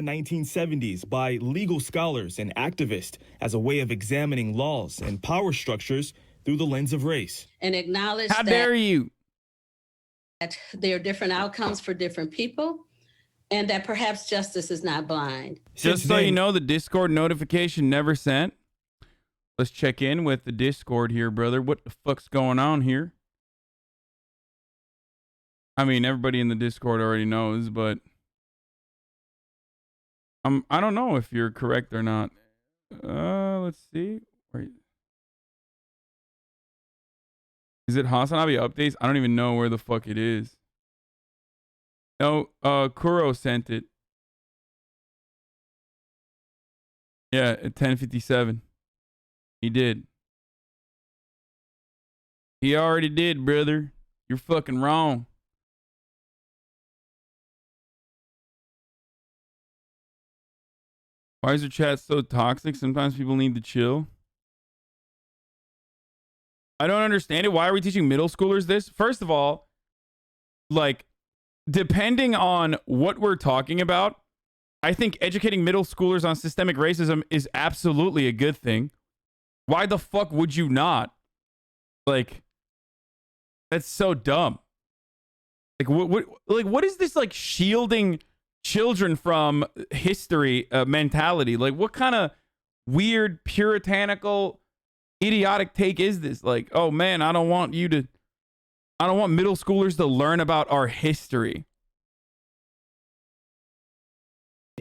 the 1970s by legal scholars and activists as a way of examining laws and power structures through the lens of race. And acknowledge How dare you? that there are different outcomes for different people, and that perhaps justice is not blind. Just so you know, the Discord notification never sent. Let's check in with the Discord here, brother. What the fuck's going on here? I mean, everybody in the Discord already knows, but I don't know if you're correct or not. Let's see. Wait. Is it Hasanabi updates? I don't even know where the fuck it is. No, Kuro sent it. Yeah, at 10:57. He did. He already did, brother. You're fucking wrong. Why is your chat so toxic? Sometimes people need to chill. I don't understand it. Why are we teaching middle schoolers this? First of all, like, depending on what we're talking about, I think educating middle schoolers on systemic racism is absolutely a good thing. Why the fuck would you not? Like, that's so dumb. Like, what is this, like, shielding children from history mentality? Like, what kind of weird puritanical idiotic take is this? Like, oh man, I don't want middle schoolers to learn about our history.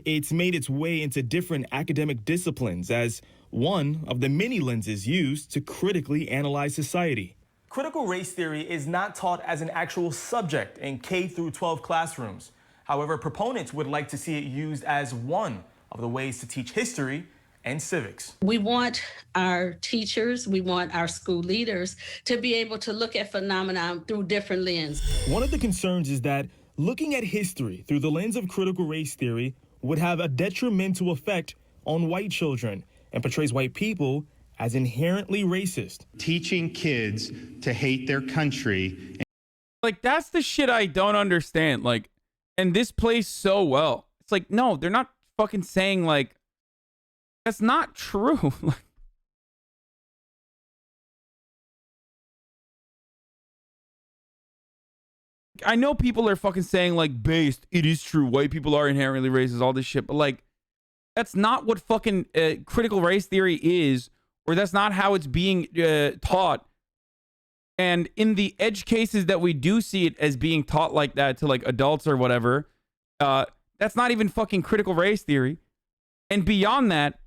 It's made its way into different academic disciplines as one of the many lenses used to critically analyze society. Critical race theory is not taught as an actual subject in K through 12 classrooms. However, proponents would like to see it used as one of the ways to teach history and civics. We want our teachers, we want our school leaders to be able to look at phenomena through different lenses. One of the concerns is that looking at history through the lens of critical race theory would have a detrimental effect on white children and portrays white people as inherently racist. Teaching kids to hate their country. Like, that's the shit I don't understand. Like, and this plays so well. It's like, no, they're not fucking saying, like, that's not true. I know people are fucking saying, like, based, it is true, white people are inherently racist, all this shit, but, like, that's not what fucking critical race theory is, or that's not how it's being taught. And in the edge cases that we do see it as being taught like that to, like, adults or whatever, that's not even fucking critical race theory. And beyond that,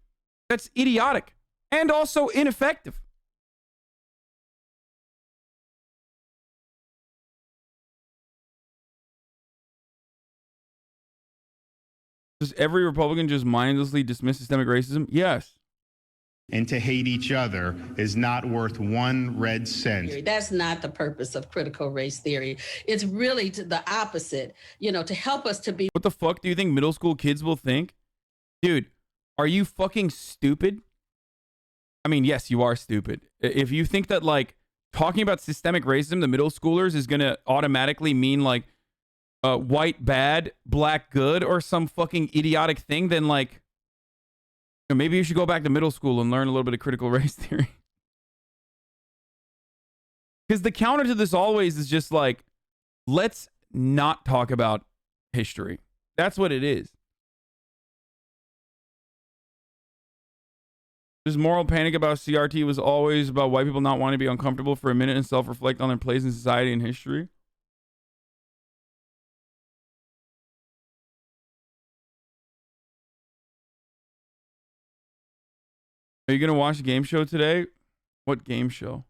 that's idiotic and also ineffective. Does every Republican just mindlessly dismiss systemic racism? Yes. And to hate each other is not worth one red cent. That's not the purpose of critical race theory. It's really the opposite, to help us to be. What the fuck do you think middle school kids will think? Dude, are you fucking stupid? I mean, yes, you are stupid. If you think that, like, talking about systemic racism to middle schoolers is going to automatically mean, like, white bad, black good, or some fucking idiotic thing, then, like, maybe you should go back to middle school and learn a little bit of critical race theory. Because the counter to this always is just like, let's not talk about history. That's what it is. This moral panic about CRT was always about white people not wanting to be uncomfortable for a minute and self-reflect on their place in society and history. Are you going to watch the game show today? What game show?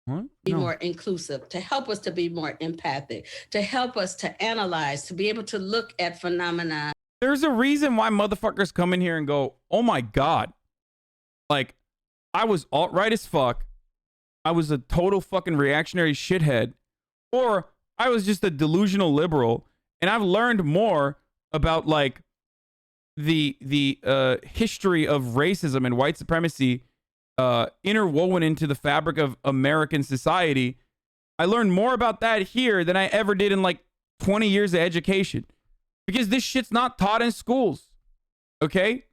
What? Be more inclusive, to help us to be more empathic, to help us to analyze, to be able to look at phenomena. There's a reason why motherfuckers come in here and go, oh my God. Like, I was alt-right as fuck. I was a total fucking reactionary shithead. Or I was just a delusional liberal. And I've learned more about, like, the history of racism and white supremacy interwoven into the fabric of American society. I learned more about that here than I ever did in, like, 20 years of education. because this shit's not taught in schools. Okay?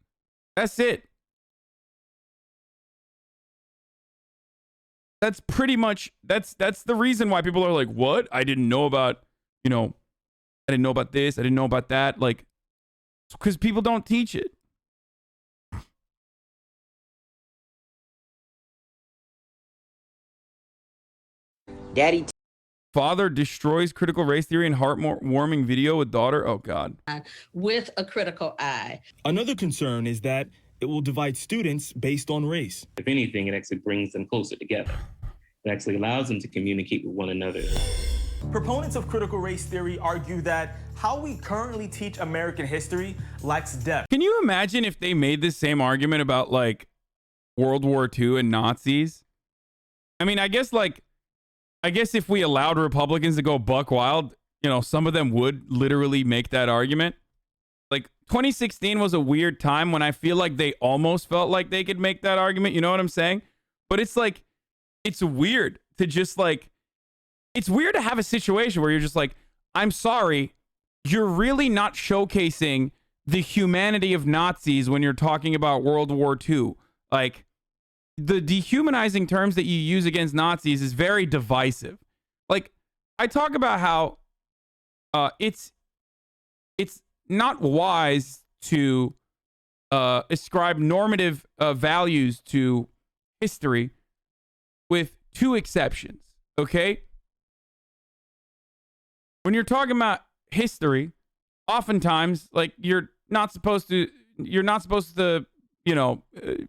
That's it. That's pretty much, that's the reason why people are like, what? I didn't know about, I didn't know about this. I didn't know about that. Like, because people don't teach it. Daddy Father destroys critical race theory in heartwarming video with daughter. Oh, God. With a critical eye. Another concern is that it will divide students based on race. If anything, it actually brings them closer together. It actually allows them to communicate with one another. Proponents of critical race theory argue that how we currently teach American history lacks depth. Can you imagine if they made this same argument about like World War II and Nazis? I mean, I guess if we allowed Republicans to go buck wild, some of them would literally make that argument. Like 2016 was a weird time when I feel like they almost felt like they could make that argument. You know what I'm saying? But it's like, it's weird to just like, it's weird to have a situation where you're just like, I'm sorry, you're really not showcasing the humanity of Nazis when you're talking about World War II. Like, the dehumanizing terms that you use against Nazis is very divisive. Like, I talk about how it's not wise to ascribe normative values to history, with two exceptions, okay? When you're talking about history, oftentimes, like, you're not supposed to,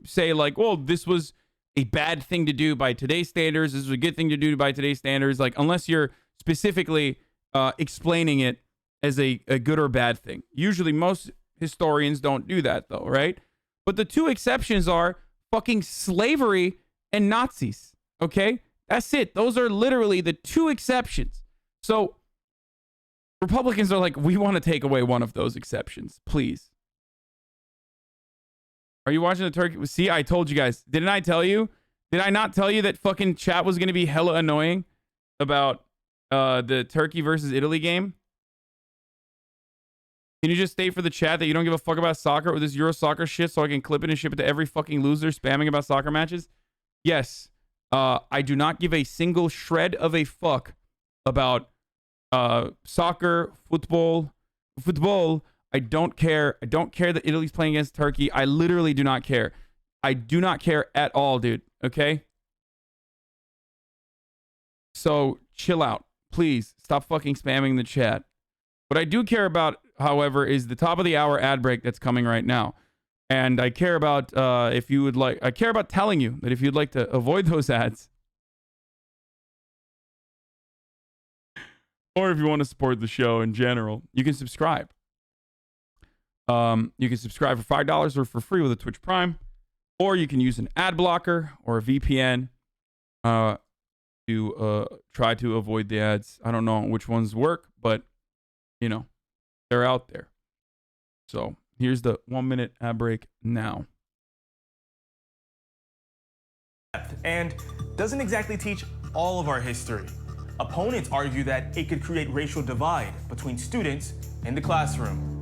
say like, well, this was a bad thing to do by today's standards. This is a good thing to do by today's standards. Like, unless you're specifically explaining it as a good or bad thing. Usually most historians don't do that though, right? But the two exceptions are fucking slavery and Nazis, okay? That's it. Those are literally the two exceptions. So Republicans are like, we want to take away one of those exceptions, please. Are you watching the turkey? See, I told you guys. Didn't I tell you? Did I not tell you that fucking chat was going to be hella annoying about the Turkey versus Italy game? Can you just state for the chat that you don't give a fuck about soccer with this Euro soccer shit so I can clip it and ship it to every fucking loser spamming about soccer matches? Yes. I do not give a single shred of a fuck about soccer, football. I don't care. I don't care that Italy's playing against Turkey. I literally do not care. I do not care at all, dude. Okay? So chill out. Please stop fucking spamming the chat. What I do care about, however, is the top of the hour ad break that's coming right now. And I care about I care about telling you that if you'd like to avoid those ads, or if you want to support the show in general, you can subscribe. You can subscribe for $5 or for free with a Twitch Prime, or you can use an ad blocker or a VPN to try to avoid the ads. I don't know which ones work, but they're out there. So here's the 1 minute ad break now. And doesn't exactly teach all of our history. Opponents argue that it could create racial divide between students in the classroom.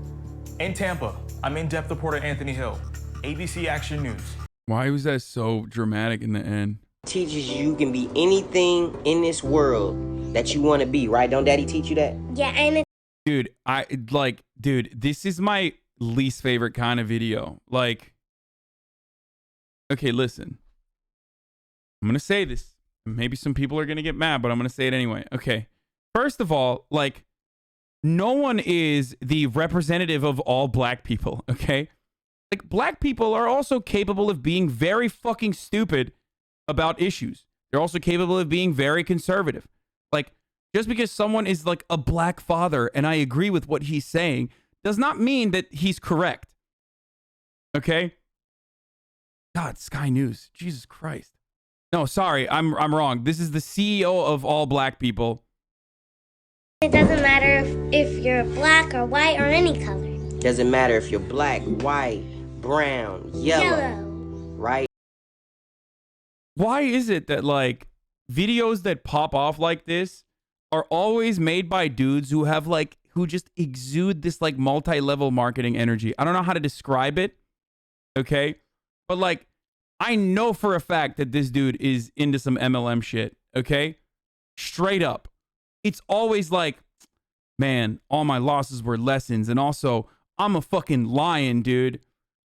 In Tampa, I'm in-depth reporter Anthony Hill, ABC Action News. Why was that so dramatic in the end? teaches you can be anything in this world that you want to be, right? Don't Daddy teach you that? Yeah, and Dude, this is my least favorite kind of video. Like, okay, listen. I'm going to say this. Maybe some people are going to get mad, but I'm going to say it anyway. Okay. First of all, like, no one is the representative of all black people, okay? Like, black people are also capable of being very fucking stupid about issues. They're also capable of being very conservative. Like, just because someone is like a black father and I agree with what he's saying does not mean that he's correct. Okay? God, Sky News. Jesus Christ. No, sorry, I'm wrong. This is the CEO of all black people. it doesn't matter if you're black or white or any color. Doesn't matter if you're black, white, brown, yellow. Right? Why is it that, like, videos that pop off like this are always made by dudes who have who just exude this like multi-level marketing energy. I don't know how to describe it. Okay. But like, I know for a fact that this dude is into some MLM shit. Okay. Straight up. It's always like, man, all my losses were lessons. And also, I'm a fucking lion, dude.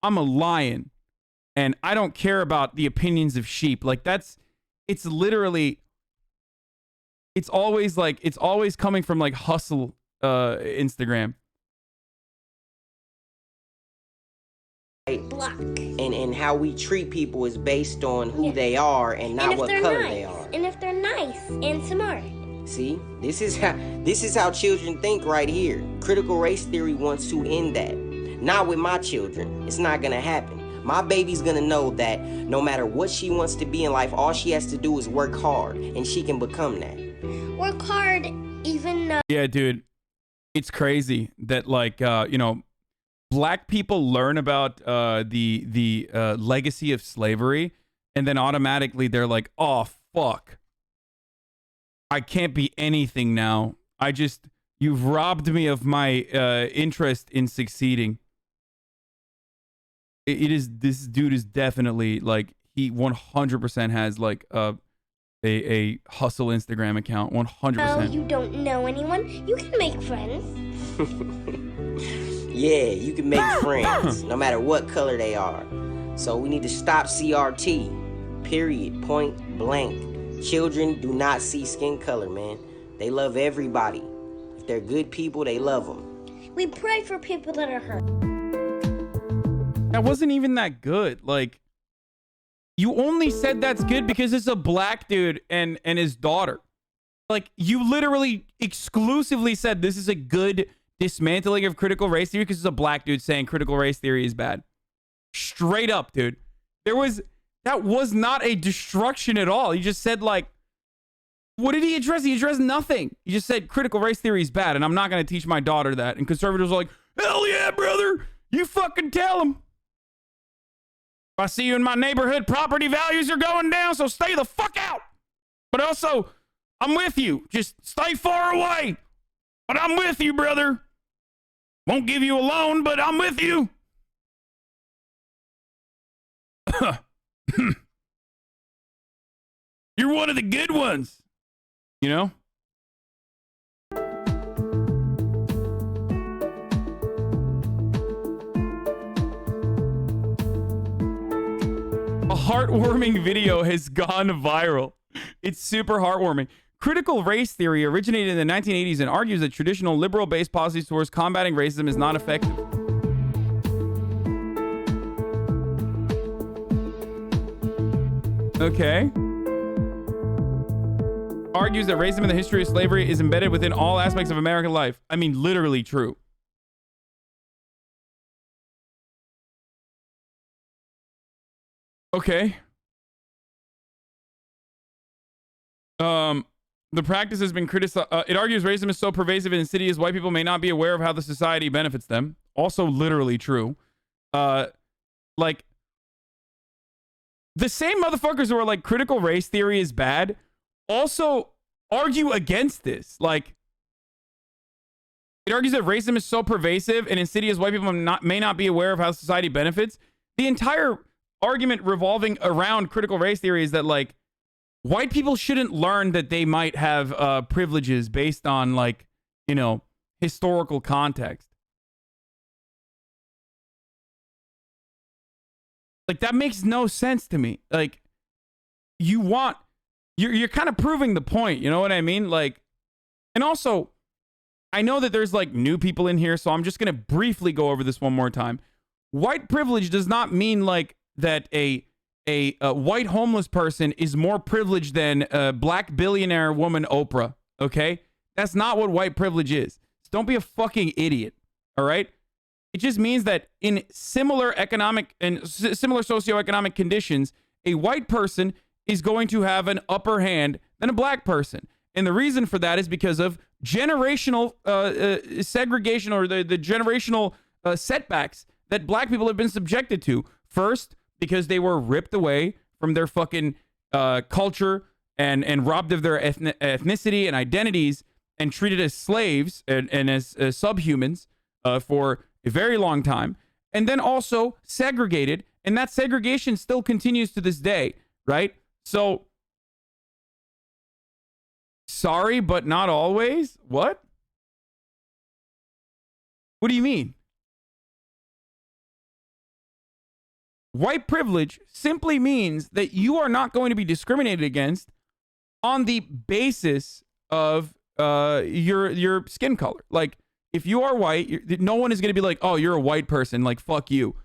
I'm a lion. And I don't care about the opinions of sheep. Like it's literally, it's always coming from like hustle Instagram. Block. And how we treat people is based on who they are and not what color they are. And if they're nice and smart. See, this is how children think right here. Critical race theory wants to end that. Not with my children. It's not gonna happen. My baby's gonna know that no matter what she wants to be in life, all she has to do is work hard, and she can become that. Work hard, even though. Yeah, dude, it's crazy that like black people learn about the legacy of slavery, and then automatically they're like, oh fuck, I can't be anything now. You've robbed me of my interest in succeeding. This dude is definitely like, he 100% has like a hustle Instagram account. 100%. Oh, you don't know anyone. You can make friends. Yeah, you can make friends no matter what color they are. So we need to stop CRT. Period. Point blank. Children do not see skin color, man. They love everybody. If they're good people, they love them. We pray for people that are hurt. That wasn't even that good. Like, you only said that's good because it's a black dude and his daughter. Like, you literally exclusively said this is a good dismantling of critical race theory because it's a black dude saying critical race theory is bad. Straight up, dude. That was not a destruction at all. He just said, like, what did he address? He addressed nothing. He just said critical race theory is bad, and I'm not going to teach my daughter that. And conservatives were like, hell yeah, brother. You fucking tell him. If I see you in my neighborhood, property values are going down, so stay the fuck out. But also, I'm with you. Just stay far away. But I'm with you, brother. Won't give you a loan, but I'm with you. You're one of the good ones. You know? A heartwarming video has gone viral. It's super heartwarming. Critical race theory originated in the 1980s and argues that traditional liberal-based policies towards combating racism is not effective. Okay. Argues that racism in the history of slavery is embedded within all aspects of American life. I mean, literally true. Okay. The practice has been criticized. It argues racism is so pervasive and insidious, white people may not be aware of how the society benefits them. Also literally true. Like, the same motherfuckers who are like critical race theory is bad also argue against this. Like, it argues that racism is so pervasive and insidious, white people may not be aware of how society benefits. The entire argument revolving around critical race theory is that, like, white people shouldn't learn that they might have privileges based on, like, you know, historical context. Like, that makes no sense to me. Like, you're kind of proving the point, you know what I mean? Like, and also, I know that there's like new people in here, so I'm just going to briefly go over this one more time. White privilege does not mean like that a white homeless person is more privileged than a black billionaire woman Oprah, okay? That's not what white privilege is. So don't be a fucking idiot, all right? It just means that in similar economic and similar socioeconomic conditions, a white person is going to have an upper hand than a black person. And the reason for that is because of generational segregation, or the generational setbacks that black people have been subjected to. First, because they were ripped away from their fucking culture and robbed of their ethnicity and identities and treated as slaves and as subhumans for a very long time, and then also segregated, and that segregation still continues to this day, right? So, sorry, but not always? What? What do you mean? White privilege simply means that you are not going to be discriminated against on the basis of your skin color. Like, if you are white, no one is going to be like, oh, you're a white person, like, fuck you.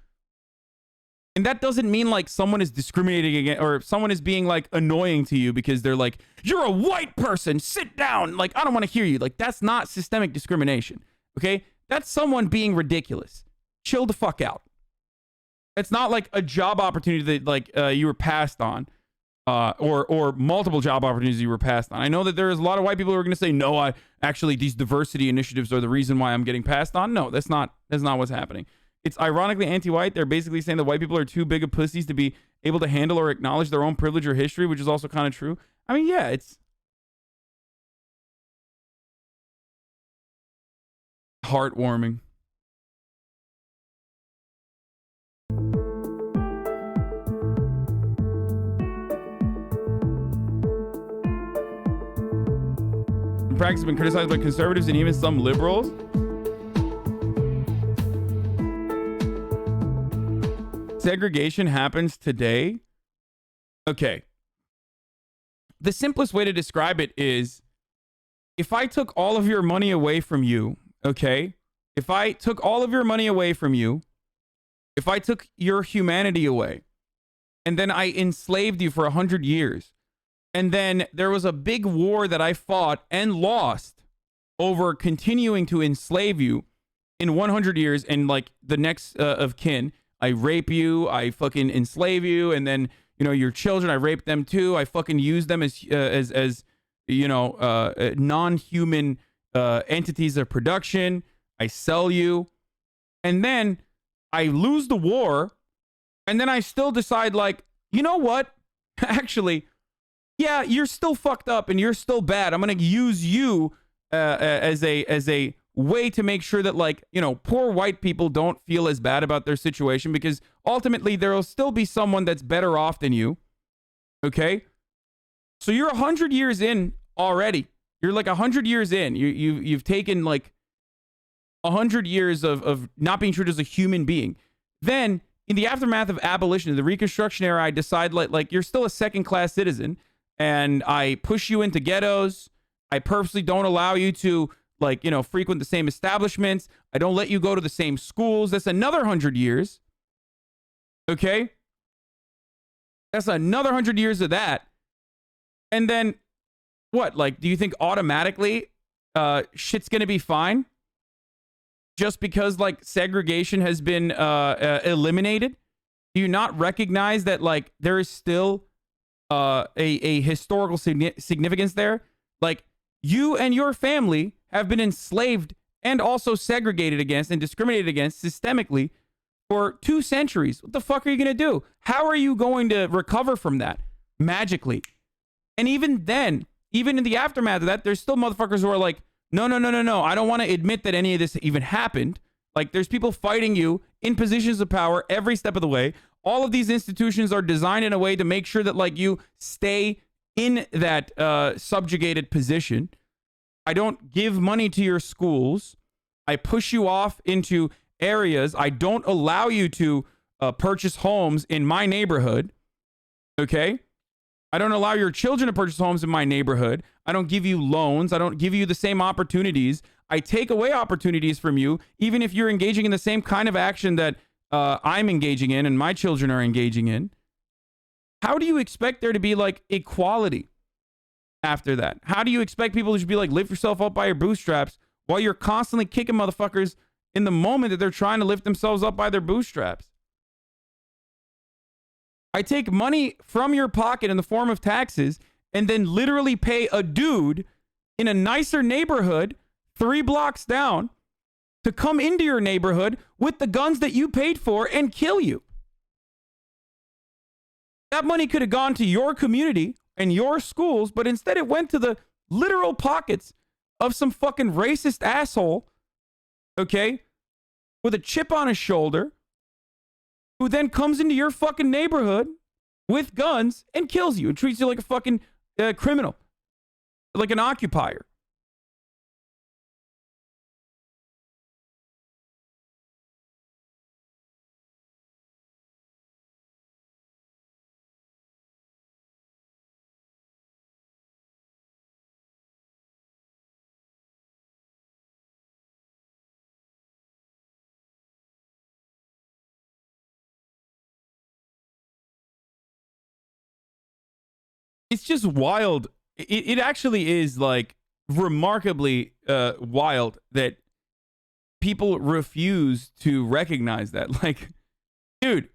And that doesn't mean like someone is discriminating against, or someone is being like annoying to you because they're like, you're a white person, sit down, like, I don't want to hear you. Like, that's not systemic discrimination, okay? That's someone being ridiculous. Chill the fuck out. It's not like a job opportunity that like you were passed on, or multiple job opportunities you were passed on. I know that there's a lot of white people who are going to say, no, these diversity initiatives are the reason why I'm getting passed on. No, that's not what's happening. It's ironically anti-white. They're basically saying that white people are too big of pussies to be able to handle or acknowledge their own privilege or history, which is also kind of true. I mean, yeah, it's heartwarming. Practice has been criticized by conservatives and even some liberals. Segregation happens today. Okay. The simplest way to describe it is, if I took all of your money away from you, okay? If I took all of your money away from you, if I took your humanity away, and then I enslaved you for 100 years, and then there was a big war that I fought and lost over continuing to enslave you in 100 years, and like the next of kin, I rape you, I fucking enslave you, and then, you know, your children, I rape them too. I fucking use them as you know, non-human entities of production. I sell you, and then I lose the war, and then I still decide, like, you know what? Actually, yeah, you're still fucked up and you're still bad. I'm gonna use you as a way to make sure that, like, you know, poor white people don't feel as bad about their situation, because ultimately there will still be someone that's better off than you. Okay, so you're 100 years in already. You're like 100 years in. You've taken like 100 years of not being treated as a human being. Then in the aftermath of abolition, in the Reconstruction era, I decide like you're still a second-class citizen, and I push you into ghettos. I purposely don't allow you to, like, you know, frequent the same establishments. I don't let you go to the same schools. That's another 100 years. Okay? That's another 100 years of that. And then what? Like, do you think automatically shit's going to be fine? Just because, like, segregation has been eliminated? Do you not recognize that, like, there is still a historical significance there? Like, you and your family have been enslaved and also segregated against and discriminated against systemically for 2 centuries. What the fuck are you going to do? How are you going to recover from that? Magically. And even then, even in the aftermath of that, there's still motherfuckers who are like, no, I don't want to admit that any of this even happened. Like, there's people fighting you in positions of power every step of the way. All of these institutions are designed in a way to make sure that, like, you stay in that subjugated position. I don't give money to your schools. I push you off into areas. I don't allow you to purchase homes in my neighborhood. Okay? I don't allow your children to purchase homes in my neighborhood. I don't give you loans. I don't give you the same opportunities. I take away opportunities from you, even if you're engaging in the same kind of action that I'm engaging in and my children are engaging in. How do you expect there to be, like, equality after that? How do you expect people to just be like, lift yourself up by your bootstraps while you're constantly kicking motherfuckers in the moment that they're trying to lift themselves up by their bootstraps? I take money from your pocket in the form of taxes and then literally pay a dude in a nicer neighborhood 3 blocks down to come into your neighborhood with the guns that you paid for and kill you. That money could have gone to your community and your schools, but instead it went to the literal pockets of some fucking racist asshole, okay, with a chip on his shoulder, who then comes into your fucking neighborhood with guns and kills you and treats you like a fucking criminal, like an occupier. It's just wild. It actually is like remarkably wild that people refuse to recognize that. Like, dude,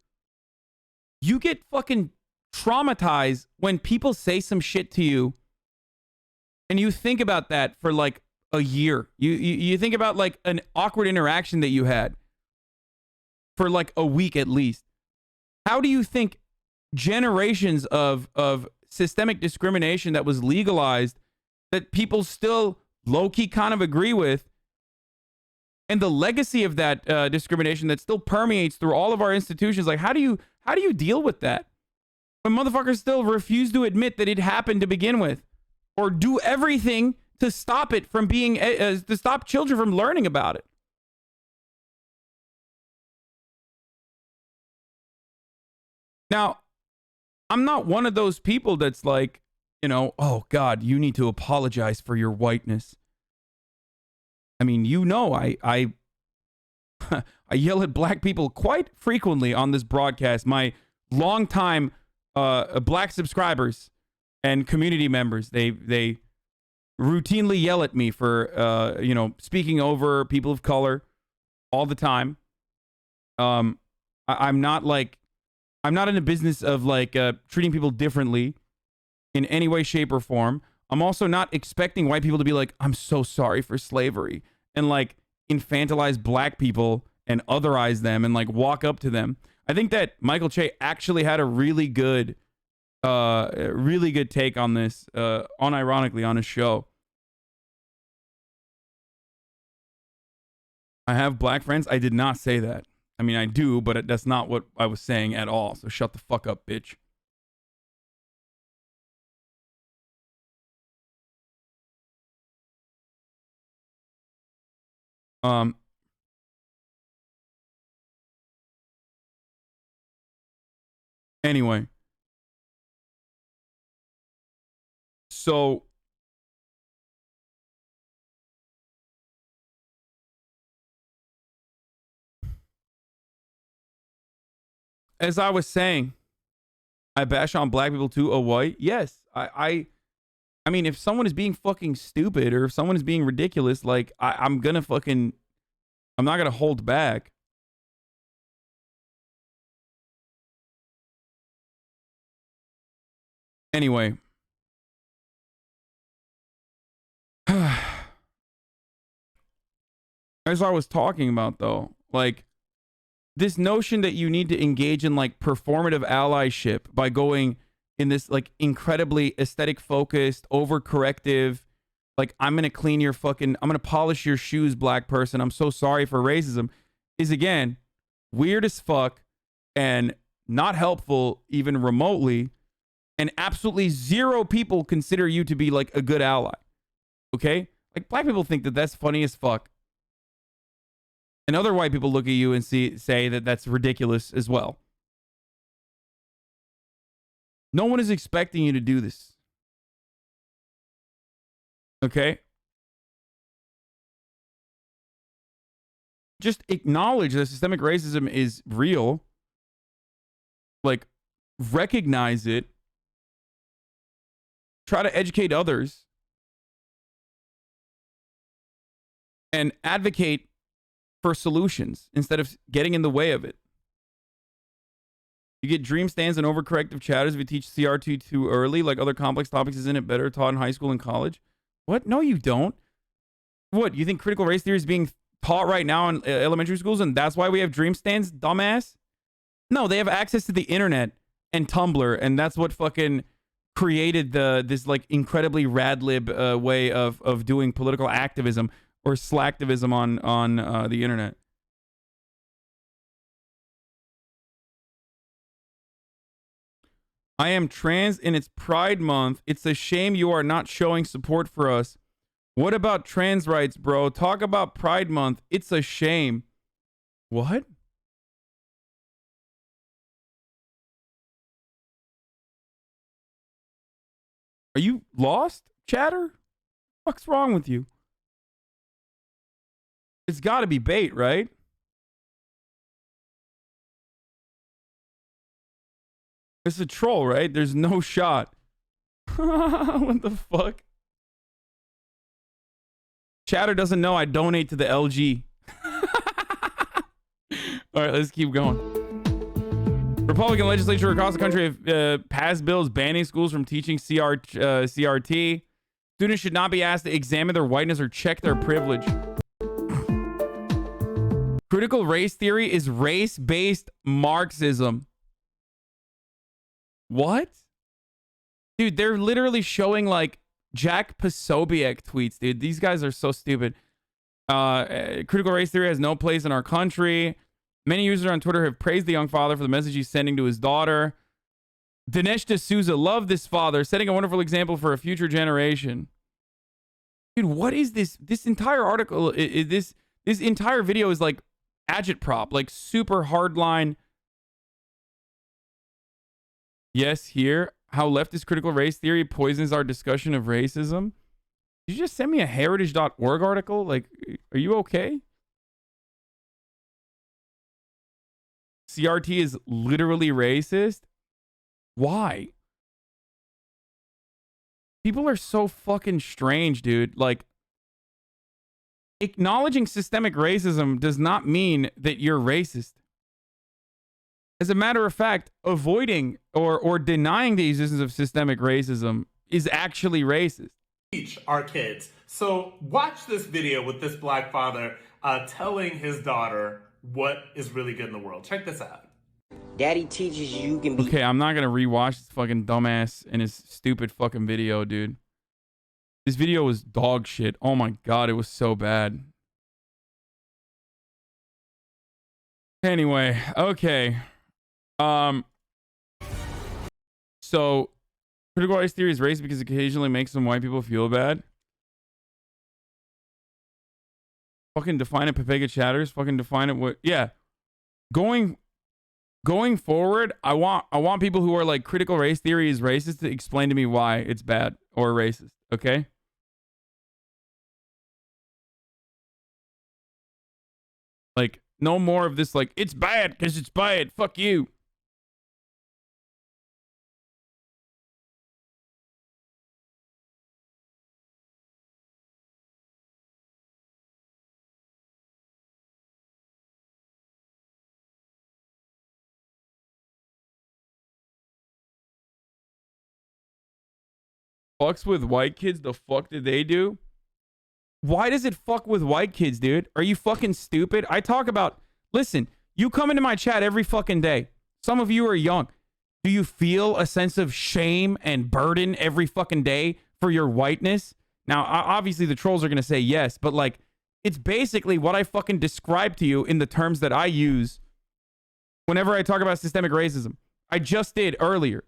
you get fucking traumatized when people say some shit to you and you think about that for like a year. You think about like an awkward interaction that you had for like a week at least. How do you think generations of systemic discrimination that was legalized, that people still low-key kind of agree with, and the legacy of that discrimination that still permeates through all of our institutions, like how do you deal with that when motherfuckers still refuse to admit that it happened to begin with, or do everything to stop it from being to stop children from learning about it? Now, I'm not one of those people that's like, you know, oh God, you need to apologize for your whiteness. I mean, you know, I I yell at black people quite frequently on this broadcast. My longtime black subscribers and community members, they routinely yell at me for you know, speaking over people of color all the time. I'm not in the business of like treating people differently in any way, shape, or form. I'm also not expecting white people to be like, I'm so sorry for slavery, and like infantilize black people and otherize them and like walk up to them. I think that Michael Che actually had a really good take on this, unironically on his show. I have black friends. I did not say that. I mean, I do, but that's not what I was saying at all. So shut the fuck up, bitch. Anyway. So as I was saying, I bash on black people too. Oh, white? Yes. I mean, if someone is being fucking stupid or if someone is being ridiculous, like I'm not gonna hold back. Anyway. As I was talking about though, like this notion that you need to engage in like performative allyship by going in this like incredibly aesthetic focused, overcorrective, like I'm going to polish your shoes, black person, I'm so sorry for racism, is again, weird as fuck and not helpful even remotely. And absolutely zero people consider you to be like a good ally. Okay? Like black people think that that's funny as fuck. And other white people look at you and say that that's ridiculous as well. No one is expecting you to do this. Okay? Just acknowledge that systemic racism is real. Like, recognize it. Try to educate others. And advocate for solutions instead of getting in the way of it. You get dream stands and overcorrective chatters if you teach CRT too early, like other complex topics. Isn't it better taught in high school and college? What? No, you don't. What? You think critical race theory is being taught right now in elementary schools and that's why we have dream stands, dumbass? No, they have access to the internet and Tumblr, and that's what fucking created this like incredibly rad lib way of doing political activism or slacktivism on the internet. I am trans and it's Pride Month. It's a shame you are not showing support for us. What about trans rights, bro? Talk about Pride Month. It's a shame. What? Are you lost, chatter? What's wrong with you? It's got to be bait, right? It's a troll, right? There's no shot. What the fuck? Chatter doesn't know I donate to the LG. All right, let's keep going. Republican legislature across the country have passed bills banning schools from teaching CRT. Students should not be asked to examine their whiteness or check their privilege. Critical race theory is race-based Marxism. What? Dude, they're literally showing like Jack Posobiec tweets, dude. These guys are so stupid. Critical race theory has no place in our country. Many users on Twitter have praised the young father for the message he's sending to his daughter. Dinesh D'Souza loved this father, setting a wonderful example for a future generation. Dude, what is this? This entire article, this entire video is like agitprop, like super hardline. Yes, here. How leftist critical race theory poisons our discussion of racism. Did you just send me a heritage.org article? Like, are you okay? CRT is literally racist? Why? People are so fucking strange, dude. Like, acknowledging systemic racism does not mean that you're racist. As a matter of fact, avoiding or denying the existence of systemic racism is actually racist. Teach our kids. So watch this video with this black father telling his daughter what is really good in the world. Check this out. Daddy teaches you can be. Okay, I'm not gonna rewatch this fucking dumbass and his stupid fucking video, dude. This video was dog shit. Oh my god, it was so bad. Anyway, okay. So critical race theory is racist because it occasionally makes some white people feel bad. Fucking define it, Pepega chatters. Fucking define it. What? Yeah. Going forward, I want people who are like critical race theory is racist to explain to me why it's bad or racist. Okay. Like no more of this. Like it's bad because it's bad. Fuck you. Fucks with white kids, the fuck did they do? Why does it fuck with white kids, dude? Are you fucking stupid? I talk about, listen, you come into my chat every fucking day. Some of you are young. Do you feel a sense of shame and burden every fucking day for your whiteness? Now, obviously the trolls are going to say yes, but like, it's basically what I fucking describe to you in the terms that I use whenever I talk about systemic racism. I just did earlier.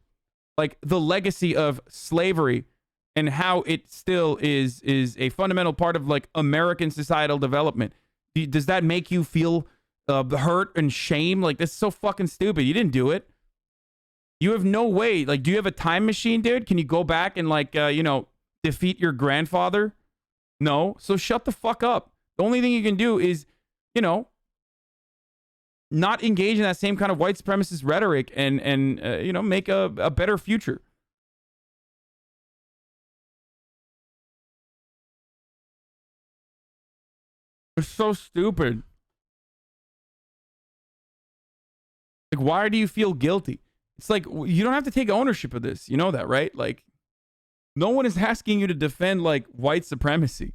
Like the legacy of slavery and how it still is a fundamental part of like American societal development. Does that make you feel hurt and shame? Like, this is so fucking stupid. You didn't do it. You have no way. Like, do you have a time machine, dude? Can you go back and like, defeat your grandfather? No. So shut the fuck up. The only thing you can do is, not engage in that same kind of white supremacist rhetoric and make a better future. It's so stupid. Like, why do you feel guilty? It's like, you don't have to take ownership of this. You know that, right? Like, no one is asking you to defend, like, white supremacy.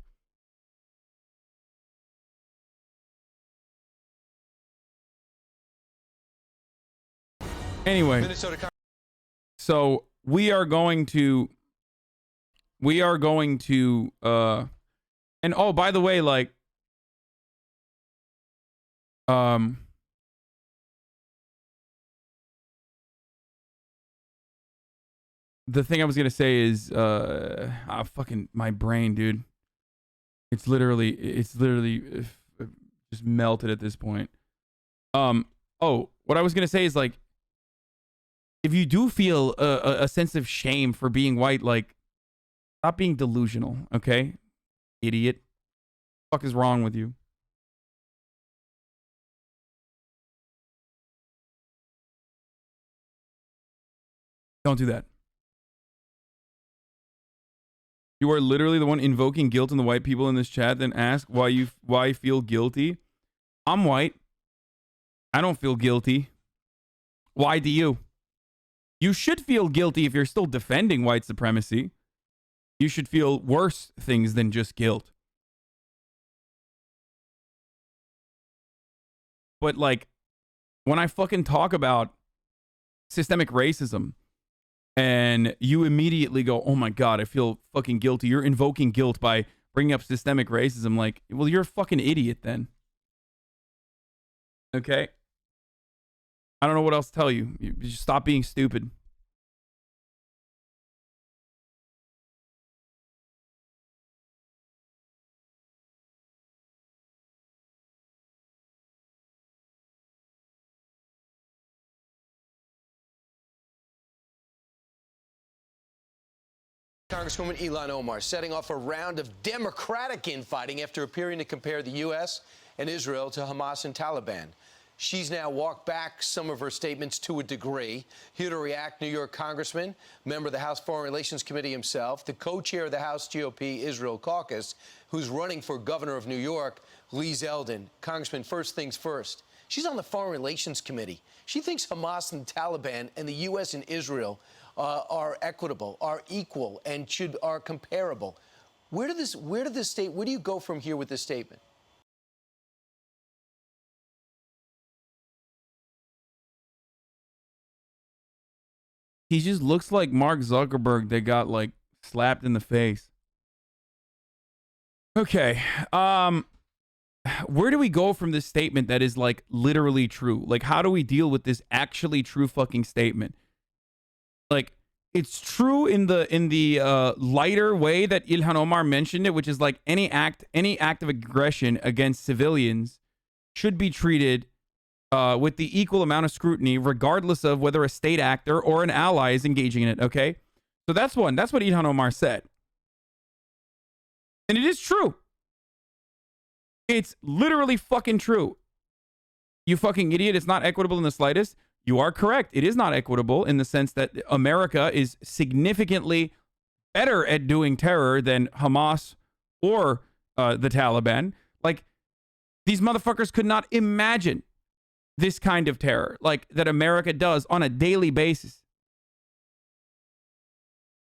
Anyway, so we are going to and oh, by the way, like the thing I was gonna say is fucking my brain, dude. It's literally just melted at this point. Oh, what I was gonna say is, like, if you do feel a sense of shame for being white, like, stop being delusional, okay? Idiot. What the fuck is wrong with you? Don't do that. You are literally the one invoking guilt in the white people in this chat, then ask why you feel guilty. I'm white. I don't feel guilty. Why do you? You should feel guilty if you're still defending white supremacy. You should feel worse things than just guilt. But, like, when I fucking talk about systemic racism and you immediately go, oh my God, I feel fucking guilty. You're invoking guilt by bringing up systemic racism. Like, well, you're a fucking idiot then. Okay? I don't know what else to tell you. You just stop being stupid. Congresswoman Ilhan Omar setting off a round of Democratic infighting after appearing to compare the U.S. and Israel to Hamas and Taliban. She's now walked back some of her statements to a degree. Here to react, New York Congressman, member of the House Foreign Relations Committee himself, the co-chair of the House GOP Israel Caucus, who's running for governor of New York, Lee Zeldin. Congressman, first things first. She's on the Foreign Relations Committee. She thinks Hamas and Taliban and the U.S. and Israel are equitable, are equal, and are comparable. Where do you go from here with this statement? He just looks like Mark Zuckerberg that got, like, slapped in the face. Okay. Where do we go from this statement that is, like, literally true? Like, how do we deal with this actually true fucking statement? Like, it's true in the lighter way that Ilhan Omar mentioned it, which is like any act of aggression against civilians should be treated with the equal amount of scrutiny, regardless of whether a state actor or an ally is engaging in it. Okay, so that's one. That's what Ilhan Omar said, and it is true. It's literally fucking true. You fucking idiot! It's not equitable in the slightest. You are correct. It is not equitable in the sense that America is significantly better at doing terror than Hamas or the Taliban. Like, these motherfuckers could not imagine this kind of terror, like, that America does on a daily basis.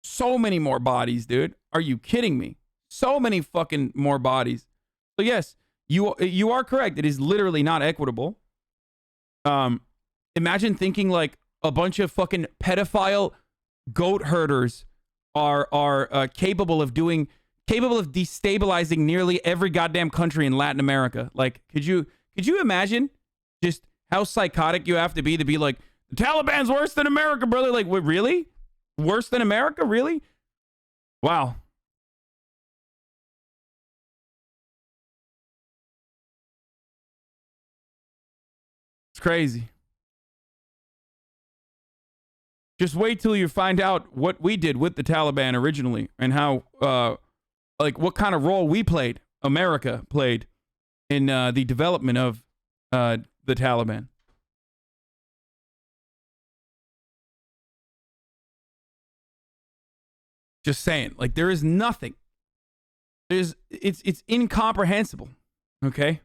So many more bodies, dude. Are you kidding me? So many fucking more bodies. So yes, you are correct. It is literally not equitable. Imagine thinking like a bunch of fucking pedophile goat herders are capable of destabilizing nearly every goddamn country in Latin America. Like, could you imagine just how psychotic you have to be like, the Taliban's worse than America, brother? Like, what, really? Worse than America? Really? Wow. It's crazy. Just wait till you find out what we did with the Taliban originally and how, like, what kind of role we played, America played, in the development of the Taliban. Just saying, like, there is nothing. It's incomprehensible. Okay.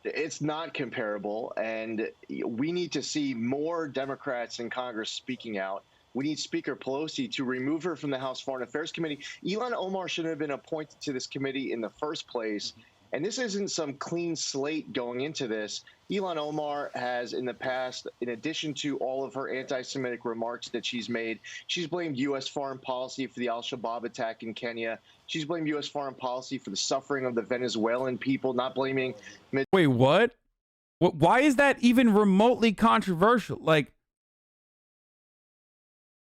It's not comparable, and we need to see more Democrats in Congress speaking out. We need Speaker Pelosi to remove her from the House Foreign Affairs Committee. Ilhan Omar shouldn't have been appointed to this committee in the first place. And this isn't some clean slate going into this. Ilhan Omar has in the past, in addition to all of her anti-Semitic remarks that she's made, she's blamed U.S. foreign policy for the al-Shabaab attack in Kenya. She's blamed U.S. foreign policy for the suffering of the Venezuelan people, not blaming... Wait, what? Why is that even remotely controversial? Like,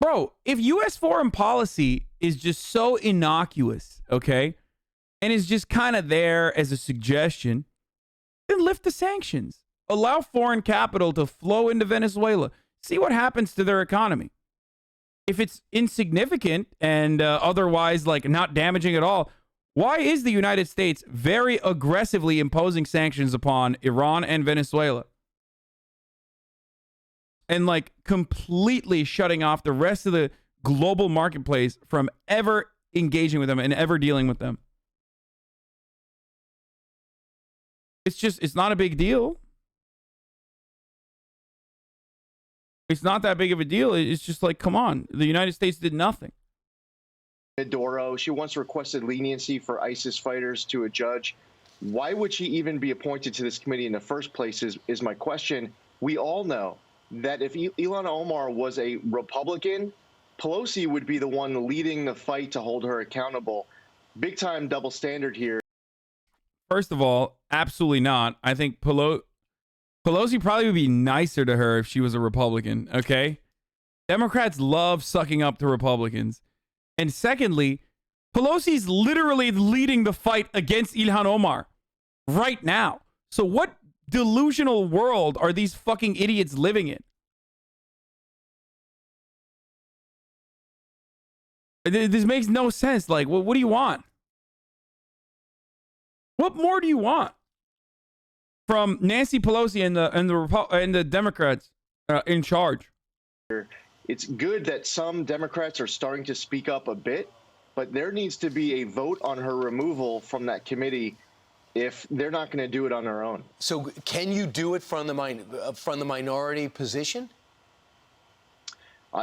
bro, if U.S. foreign policy is just so innocuous, okay, and is just kind of there as a suggestion, then lift the sanctions. Allow foreign capital to flow into Venezuela. See what happens to their economy. If it's insignificant and otherwise like not damaging at all, why is the United States very aggressively imposing sanctions upon Iran and Venezuela? And like completely shutting off the rest of the global marketplace from ever engaging with them and ever dealing with them. It's not a big deal. It's not that big of a deal. It's just like, come on. The United States did nothing. Maduro, she once requested leniency for ISIS fighters to a judge. Why would she even be appointed to this committee in the first place is my question. We all know that if Ilhan Omar was a Republican, Pelosi would be the one leading the fight to hold her accountable. Big time double standard here. First of all, absolutely not. I think Pelosi probably would be nicer to her if she was a Republican, okay? Democrats love sucking up to Republicans. And secondly, Pelosi's literally leading the fight against Ilhan Omar right now. So what delusional world are these fucking idiots living in? This makes no sense. Like, what do you want? What more do you want from Nancy Pelosi and the Democrats in charge? It's good that some Democrats are starting to speak up a bit, but there needs to be a vote on her removal from that committee if they're not going to do it on their own. So can you do it from the minority position?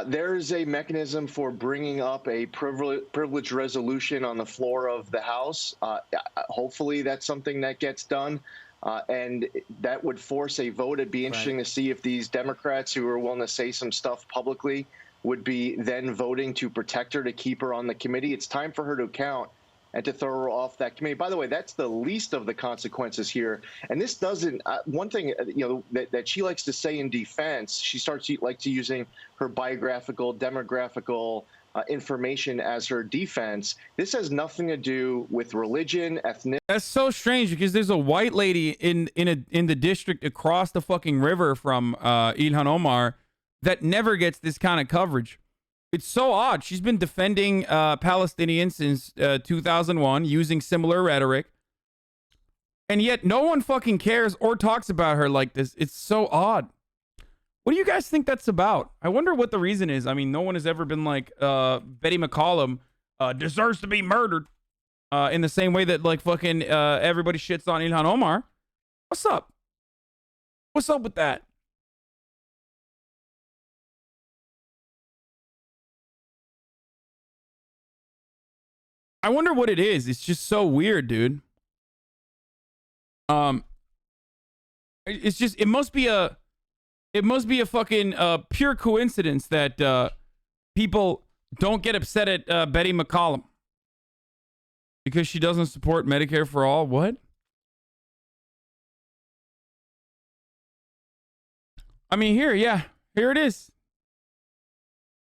There is a mechanism for bringing up a privilege resolution on the floor of the House. Hopefully that's something that gets done. And that would force a vote. It'd be interesting to see if these Democrats who are willing to say some stuff publicly would be then voting to protect her, to keep her on the committee. It's time for her to count and to throw her off that committee. By the way, that's the least of the consequences here. And this doesn't, one thing that she likes to say in defense, she starts to using her biographical, demographical information as her defense. This has nothing to do with religion, ethnicity. That's so strange because there's a white lady in the district across the fucking river from Ilhan Omar that never gets this kind of coverage. It's so odd. She's been defending Palestinians since 2001 using similar rhetoric. And yet no one fucking cares or talks about her like this. It's so odd. What do you guys think that's about? I wonder what the reason is. I mean, no one has ever been like Betty McCollum deserves to be murdered in the same way that like fucking everybody shits on Ilhan Omar. What's up? What's up with that? I wonder what it is. It's just so weird, dude. It's just, it must be a fucking pure coincidence that people don't get upset at Betty McCollum because she doesn't support Medicare for all. What? I mean, here it is.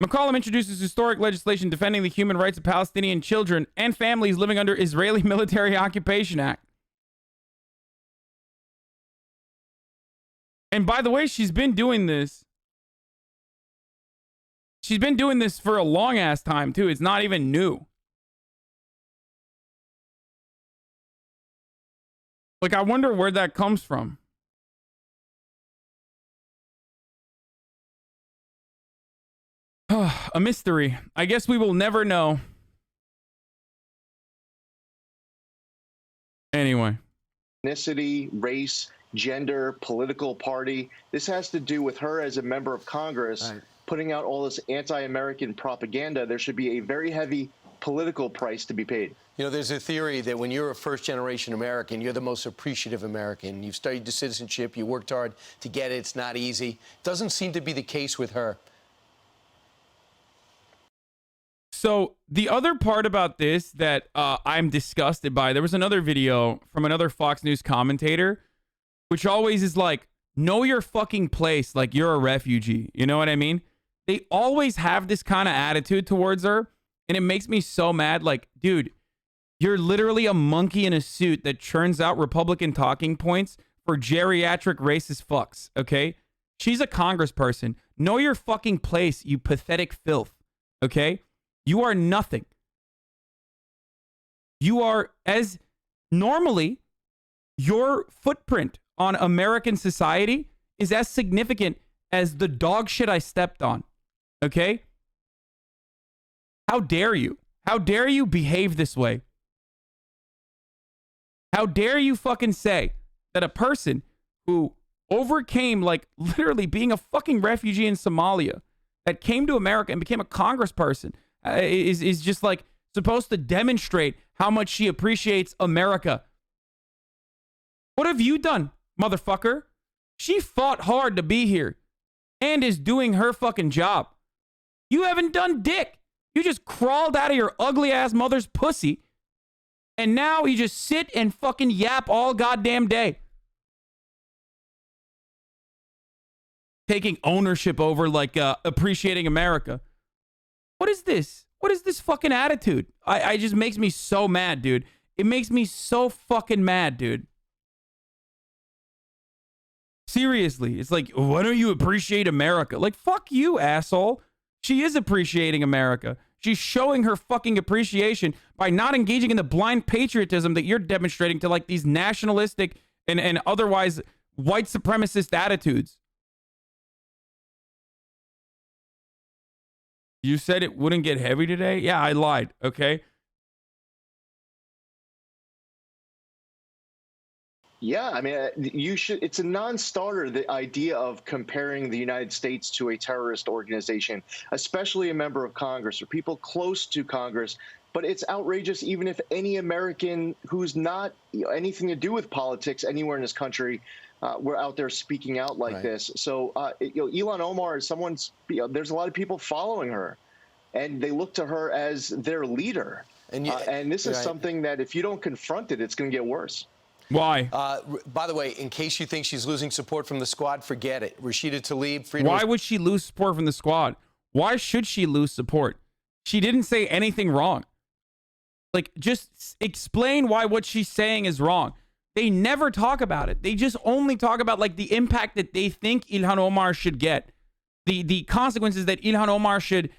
McCollum introduces historic legislation defending the human rights of Palestinian children and families living under Israeli Military Occupation Act. And by the way, she's been doing this. She's been doing this for a long ass time too. It's not even new. Like, I wonder where that comes from. A mystery. I guess we will never know. Anyway. Ethnicity, race, gender, political party. This has to do with her as a member of Congress putting out all this anti-American propaganda. There should be a very heavy political price to be paid. You know, there's a theory that when you're a first-generation American, you're the most appreciative American. You've studied the citizenship. You worked hard to get it. It's not easy. Doesn't seem to be the case with her. So the other part about this that I'm disgusted by, there was another video from another Fox News commentator, which always is like, know your fucking place, like you're a refugee. You know what I mean? They always have this kind of attitude towards her, and it makes me so mad. Like, dude, you're literally a monkey in a suit that churns out Republican talking points for geriatric racist fucks, okay? She's a congressperson. Know your fucking place, you pathetic filth, okay? You are nothing. You are, as normally, your footprint on American society is as significant as the dog shit I stepped on, okay? How dare you? How dare you behave this way? How dare you fucking say that a person who overcame, like, literally being a fucking refugee in Somalia, that came to America and became a congressperson, is just like supposed to demonstrate how much she appreciates America. What have you done, motherfucker? She fought hard to be here and is doing her fucking job. You haven't done dick. You just crawled out of your ugly ass mother's pussy, and now you just sit and fucking yap all goddamn day. Taking ownership over, like, appreciating America. What is this? What is this fucking attitude? I just makes me so mad, dude. It makes me so fucking mad, dude. Seriously, it's like, why don't you appreciate America? Like, fuck you, asshole. She is appreciating America. She's showing her fucking appreciation by not engaging in the blind patriotism that you're demonstrating to, like, these nationalistic and otherwise white supremacist attitudes. You said it wouldn't get heavy today? Yeah, I lied, okay? Yeah, I mean, you should. It's a non-starter, the idea of comparing the United States to a terrorist organization, especially a member of Congress or people close to Congress. But it's outrageous even if any American who's not anything to do with politics anywhere in this country were out there speaking out like this. So, Ilhan Omar is someone's, there's a lot of people following her, and they look to her as their leader. And this is something that if you don't confront it, it's going to get worse. Why? By the way, in case you think she's losing support from the squad, forget it. Rashida Tlaib. Why would she lose support from the squad? Why should she lose support? She didn't say anything wrong. Like, just explain why what she's saying is wrong. They never talk about it. They just only talk about, like, the impact that they think Ilhan Omar should get, the consequences that Ilhan Omar should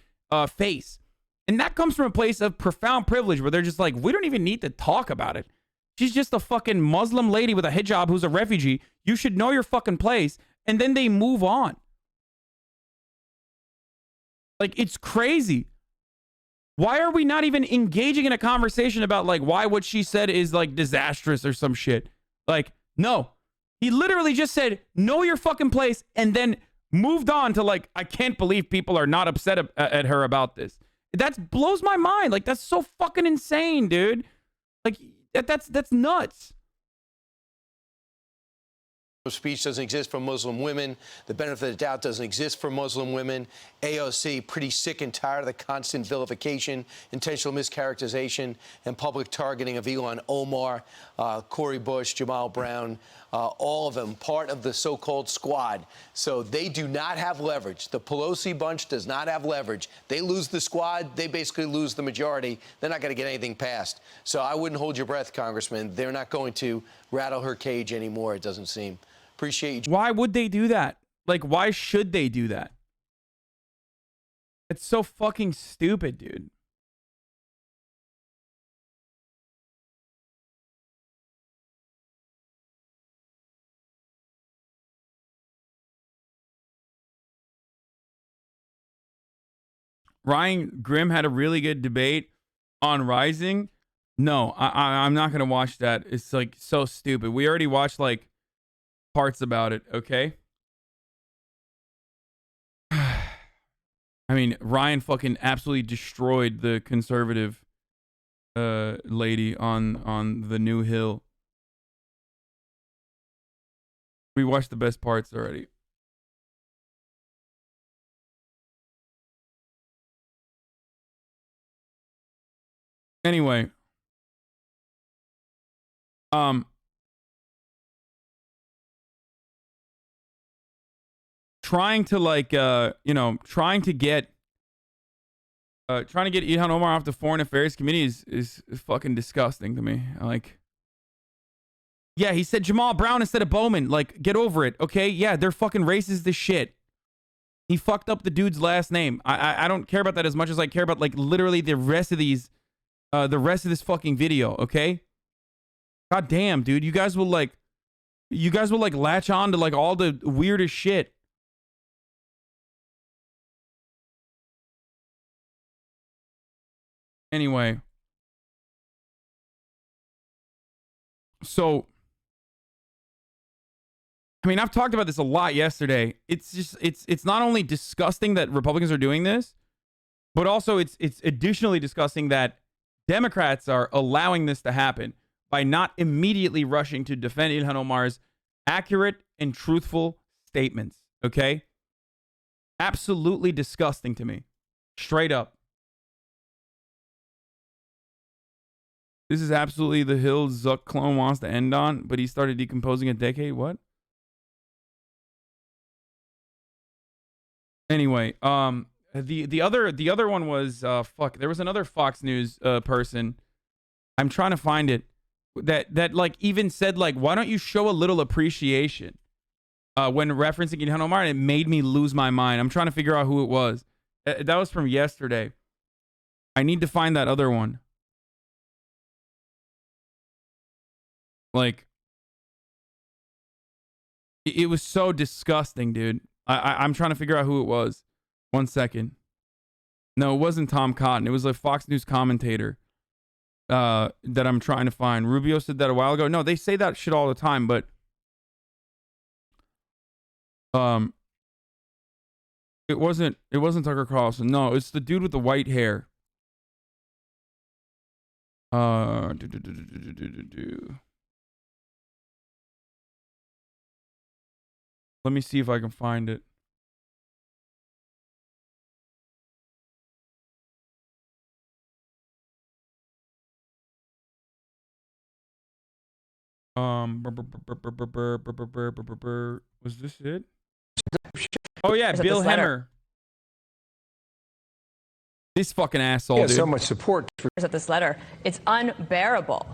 face. And that comes from a place of profound privilege where they're just like, we don't even need to talk about it. She's just a fucking Muslim lady with a hijab who's a refugee. You should know your fucking place. And then they move on. Like, it's crazy. Why are we not even engaging in a conversation about, like, why what she said is, like, disastrous or some shit? Like, no. He literally just said, know your fucking place, and then moved on to, like, I can't believe people are not upset at her about this. That blows my mind. Like, that's so fucking insane, dude. Like, that's nuts. Speech doesn't exist for Muslim women. The benefit of the doubt doesn't exist for Muslim women. AOC, pretty sick and tired of the constant vilification, intentional mischaracterization, and public targeting of Ilhan Omar, Cori Bush, Jamal Brown, all of them part of the so-called squad. So they do not have leverage. The Pelosi bunch does not have leverage. They lose the squad, they basically lose the majority. They're not going to get anything passed. So I wouldn't hold your breath, Congressman. They're not going to rattle her cage anymore, it doesn't seem. Appreciate you. Why would they do that? Like, why should they do that? It's so fucking stupid, dude. Ryan Grimm had a really good debate on Rising. No, I'm not going to watch that. It's, like, so stupid. We already watched, like, parts about it, okay? I mean, Ryan fucking absolutely destroyed the conservative lady on the new hill. We watched the best parts already. Anyway, trying to like trying to get Ilhan Omar off the Foreign Affairs Committee is fucking disgusting to me. Like, yeah, he said Jamal Brown instead of Bowman. Like, get over it, okay? Yeah, they're fucking racist as shit. He fucked up the dude's last name. I don't care about that as much as I care about like literally the rest of these, the rest of this fucking video, okay? God damn, dude, you guys will like latch on to like all the weirdest shit. Anyway, so I mean, I've talked about this a lot yesterday. It's just it's not only disgusting that Republicans are doing this, but also it's additionally disgusting that Democrats are allowing this to happen by not immediately rushing to defend Ilhan Omar's accurate and truthful statements. Okay? Absolutely disgusting to me. Straight up. This is absolutely the hill Zuck clone wants to end on, but he started decomposing a decade. What? Anyway, the other one was fuck. There was another Fox News person. I'm trying to find it. That like even said like, why don't you show a little appreciation when referencing Ilhan Omar? And it made me lose my mind. I'm trying to figure out who it was. That was from yesterday. I need to find that other one. Like, it was so disgusting, dude. I'm trying to figure out who it was. 1 second. No, it wasn't Tom Cotton. It was a Fox News commentator that I'm trying to find. Rubio said that a while ago. No, they say that shit all the time, but it wasn't Tucker Carlson. No, it's the dude with the white hair. Let me see if I can find it. Was this it? Oh yeah, Bill Hemmer. This fucking asshole, dude. So much support for this letter. It's unbearable.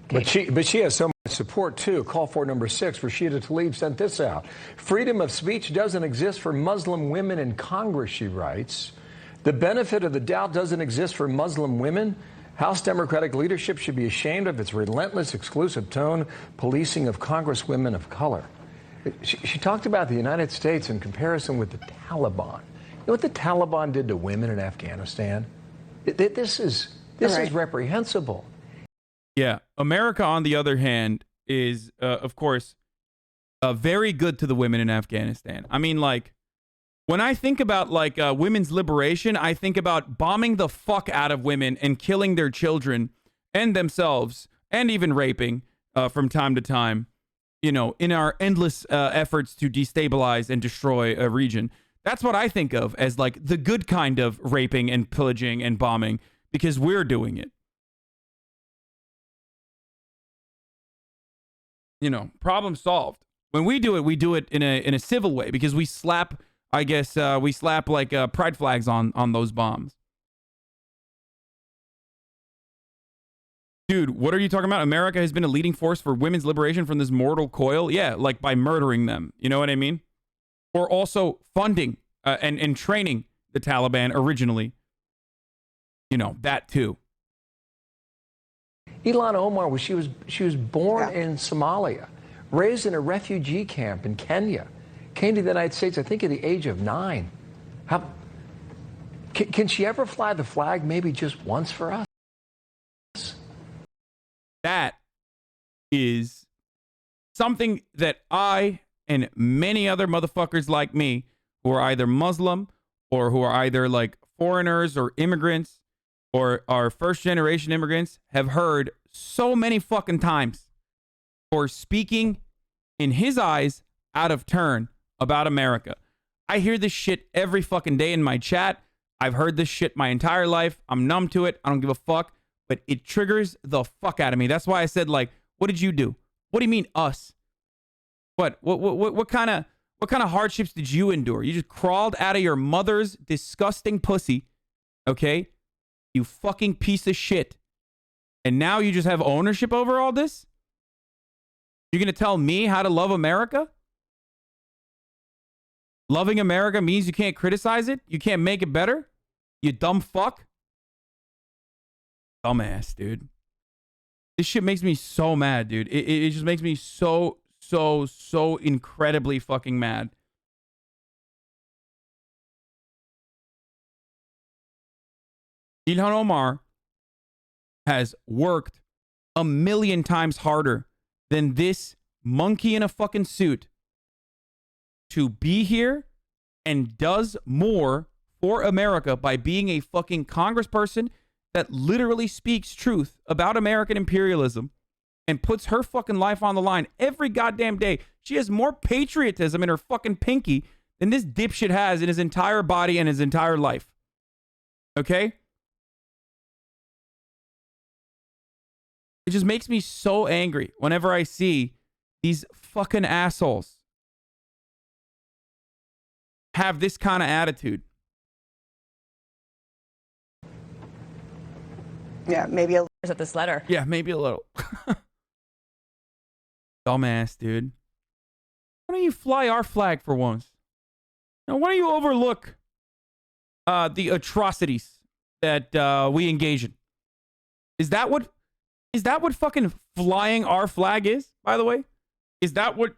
But she has so much support too. Call for number 6. Rashida Tlaib sent this out. Freedom of speech doesn't exist for Muslim women in Congress, she writes. The benefit of the doubt doesn't exist for Muslim women. House Democratic leadership should be ashamed of its relentless, exclusive tone policing of Congresswomen of color. She talked about the United States in comparison with the Taliban. You know what the Taliban did to women in Afghanistan? This is reprehensible. Yeah. America, on the other hand, is, of course, very good to the women in Afghanistan. I mean, like, when I think about, like, women's liberation, I think about bombing the fuck out of women and killing their children and themselves and even raping from time to time, you know, in our endless efforts to destabilize and destroy a region. That's what I think of as, like, the good kind of raping and pillaging and bombing because we're doing it. You know, problem solved. When we do it in a civil way because we slap, I guess, like pride flags on those bombs. Dude, what are you talking about? America has been a leading force for women's liberation from this mortal coil? Yeah, like by murdering them. You know what I mean? Or also funding and training the Taliban originally. You know, that too. Ilhan Omar, she was born in Somalia, raised in a refugee camp in Kenya, came to the United States, I think, at the age of 9. Can she ever fly the flag maybe just once for us? That is something that I and many other motherfuckers like me who are either Muslim or who are either like foreigners or immigrants or our first generation immigrants have heard so many fucking times for speaking, in his eyes, out of turn about America. I hear this shit every fucking day in my chat. I've heard this shit my entire life. I'm numb to it. I don't give a fuck, but it triggers the fuck out of me. That's why I said, like, what did you do? What do you mean us? What kind of hardships did you endure? You just crawled out of your mother's disgusting pussy, okay? You fucking piece of shit. And now you just have ownership over all this? You're going to tell me how to love America? Loving America means you can't criticize it? You can't make it better? You dumb fuck? Dumbass, dude. This shit makes me so mad, dude. It just makes me so incredibly fucking mad. Ilhan Omar has worked a million times harder than this monkey in a fucking suit to be here, and does more for America by being a fucking congressperson that literally speaks truth about American imperialism and puts her fucking life on the line every goddamn day. She has more patriotism in her fucking pinky than this dipshit has in his entire body and his entire life. Okay? It just makes me so angry whenever I see these fucking assholes have this kind of attitude. Yeah, maybe a little at this letter. Yeah, maybe a little. Dumbass, dude. Why don't you fly our flag for once? Now, why don't you overlook the atrocities that we engage in? Is that what fucking flying our flag is, by the way? Is that what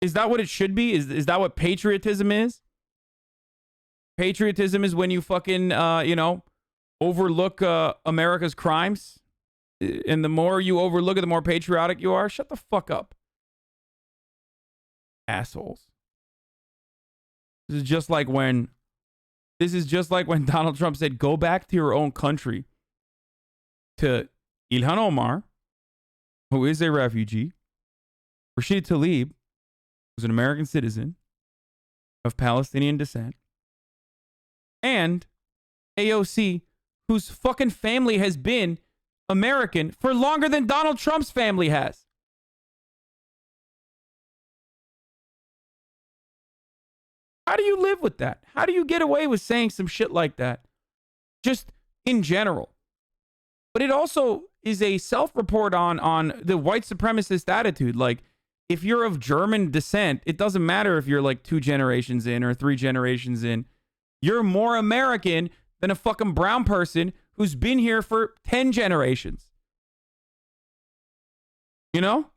it should be? Is that what patriotism is? Patriotism is when you fucking overlook America's crimes. And the more you overlook it, the more patriotic you are. Shut the fuck up. Assholes. This is just like when Donald Trump said, go back to your own country, to Ilhan Omar, who is a refugee, Rashid Tlaib, who's an American citizen of Palestinian descent, and AOC, whose fucking family has been American for longer than Donald Trump's family has. How do you live with that? How do you get away with saying some shit like that? Just in general. But it also is a self-report on the white supremacist attitude. Like, if you're of German descent, it doesn't matter if you're like 2 generations in or 3 generations in. You're more American than a fucking brown person who's been here for 10 generations. You know?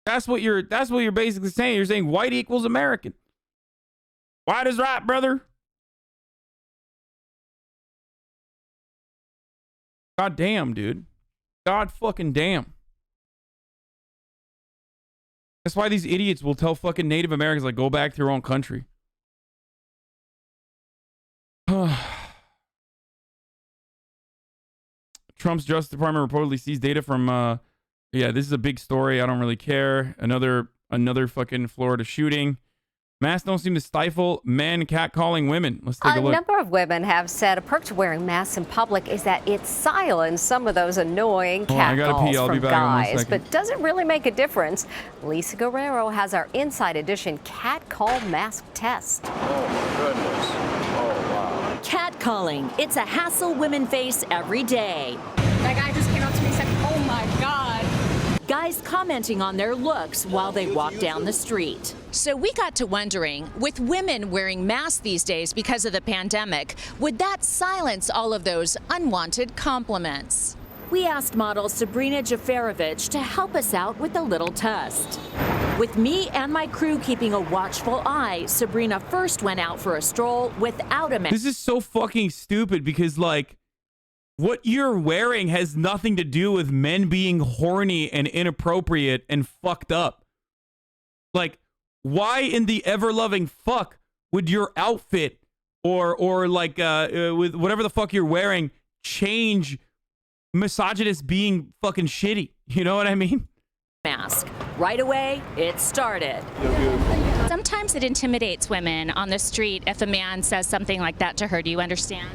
That's what you're basically saying. You're saying white equals American. White is right, brother. God damn, dude. God fucking damn. That's why these idiots will tell fucking Native Americans, like, go back to your own country. Trump's Justice Department reportedly seized data from, yeah, this is a big story. I don't really care. Another fucking Florida shooting. Masks don't seem to stifle men catcalling women. Let's take a look. A number of women have said a perk to wearing masks in public is that it silences some of those annoying catcalls from guys, but doesn't really make a difference. Lisa Guerrero has our Inside Edition catcall mask test. Oh my goodness. Oh wow. Catcalling. It's a hassle women face every day. That guy just came up to me and said, "Oh my God." Guys commenting on their looks while they walk down the street. So we got to wondering, with women wearing masks these days because of the pandemic, would that silence all of those unwanted compliments? We asked model Sabrina Jafarovich to help us out with a little test. With me and my crew keeping a watchful eye, Sabrina first went out for a stroll without a mask. This is so fucking stupid because, like, what you're wearing has nothing to do with men being horny and inappropriate and fucked up. Like, why in the ever-loving fuck would your outfit or like with whatever the fuck you're wearing, change misogynist being fucking shitty. You know what I mean? Mask. Right away, it started. Sometimes it intimidates women on the street if a man says something like that to her. Do you understand?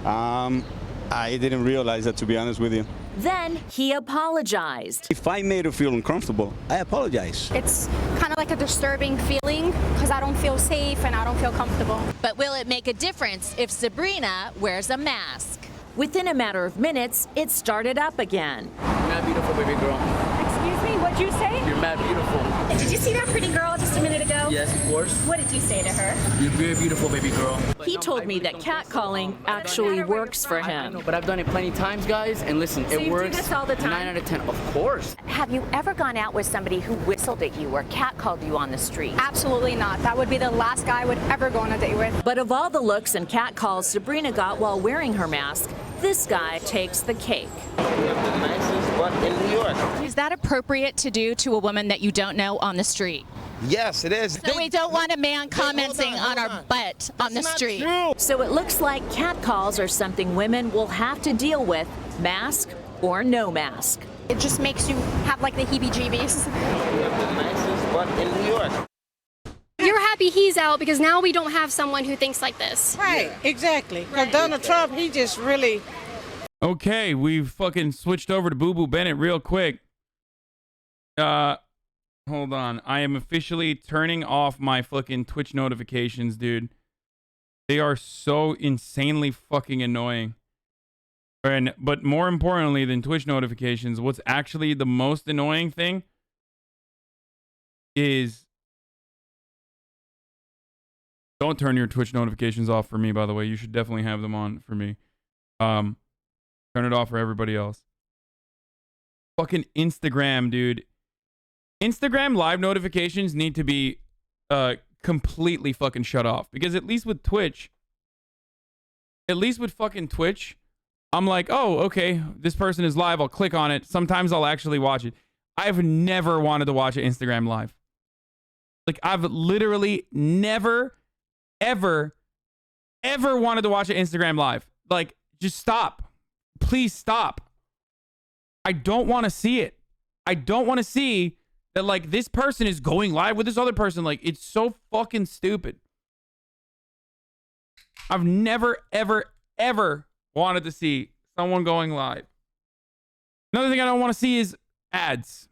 I didn't realize that, to be honest with you. Then he apologized. If I made her feel uncomfortable, I apologize. It's kind of like a disturbing feeling because I don't feel safe and I don't feel comfortable. But will it make a difference if Sabrina wears a mask? Within a matter of minutes, it started up again. You're mad beautiful, baby girl. Excuse me, what'd you say? You're mad beautiful. Did you see that pretty girl just a minute ago? Yes, of course. What did you say to her? You're very beautiful, baby girl. He told me that catcalling actually works for him. But I've done it plenty times, guys, and listen, So it you works. do this all the time? 9 out of 10, of course. Have you ever gone out with somebody who whistled at you or catcalled you on the street? Absolutely not. That would be the last guy I would ever go on a date with. But of all the looks and catcalls Sabrina got while wearing her mask, this guy takes the cake. We have the nicest butt in New York. Is that appropriate to do to a woman that you don't know on the street? Yes, it is. So we don't want a man commenting on our butt on the street. So it looks like catcalls are something women will have to deal with, mask or no mask. It just makes you have like the heebie-jeebies. We have the nicest butt in New York. You're happy he's out because now we don't have someone who thinks like this. Right, exactly. Because Donald Trump, he just really... Okay, we've fucking switched over to Boo Boo Bennett real quick. Hold on. I am officially turning off my fucking Twitch notifications, dude. They are so insanely fucking annoying. But more importantly than Twitch notifications, what's actually the most annoying thing is... Don't turn your Twitch notifications off for me, by the way. You should definitely have them on for me. Turn it off for everybody else. Fucking Instagram, dude. Instagram live notifications need to be completely fucking shut off. Because at least with Twitch, at least with fucking Twitch, I'm like, oh, okay, this person is live. I'll click on it. Sometimes I'll actually watch it. I've never wanted to watch an Instagram live. Like, I've literally never... ever wanted to watch an Instagram live. Like, just stop. Please stop. I don't want to see it. I don't want to see that, like, this person is going live with this other person. Like, it's so fucking stupid. I've never, ever wanted to see someone going live. Another thing I don't want to see is ads.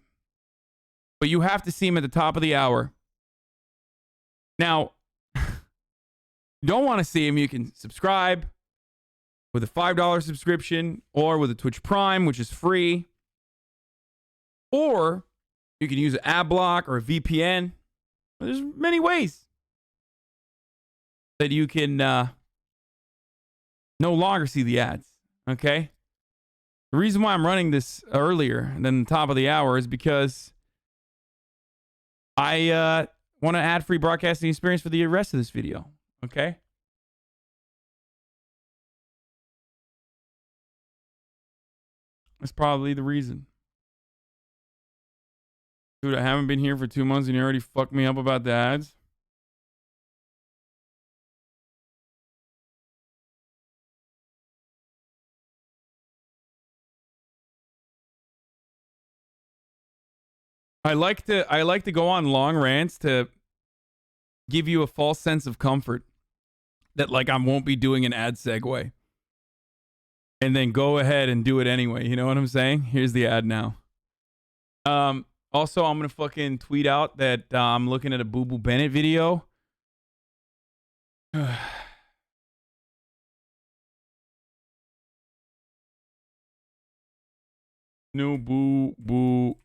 But you have to see them at the top of the hour. Now, don't want to see them, you can subscribe with a $5 subscription or with a Twitch Prime, which is free. Or you can use an ad block or a VPN. There's many ways that you can no longer see the ads, okay? The reason why I'm running this earlier than the top of the hour is because I want an ad-free broadcasting experience for the rest of this video. Okay. That's probably the reason. Dude, I haven't been here for 2 months and you already fucked me up about the ads. I like to go on long rants to give you a false sense of comfort that, like, I won't be doing an ad segue. And then go ahead and do it anyway. You know what I'm saying? Here's the ad now. Also, I'm going to fucking tweet out that I'm looking at a Boo Boo Bennett video. No Boo Boo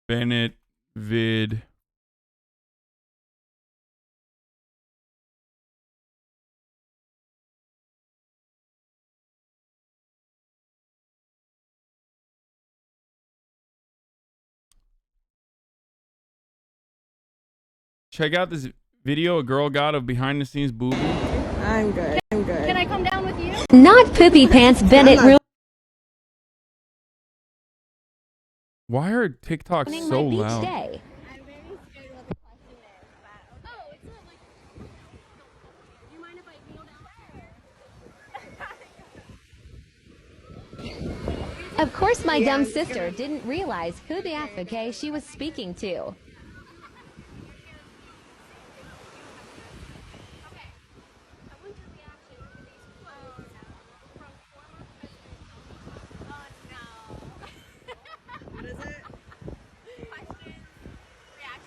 Bennett vid. Check out this video a girl got of behind the scenes Boo Boo. I'm good. I'm good. Can I come down with you? Not Poopy Pants Bennett. Why are TikToks so loud? Day. Of course, my dumb sister didn't realize who the advocate she was speaking to.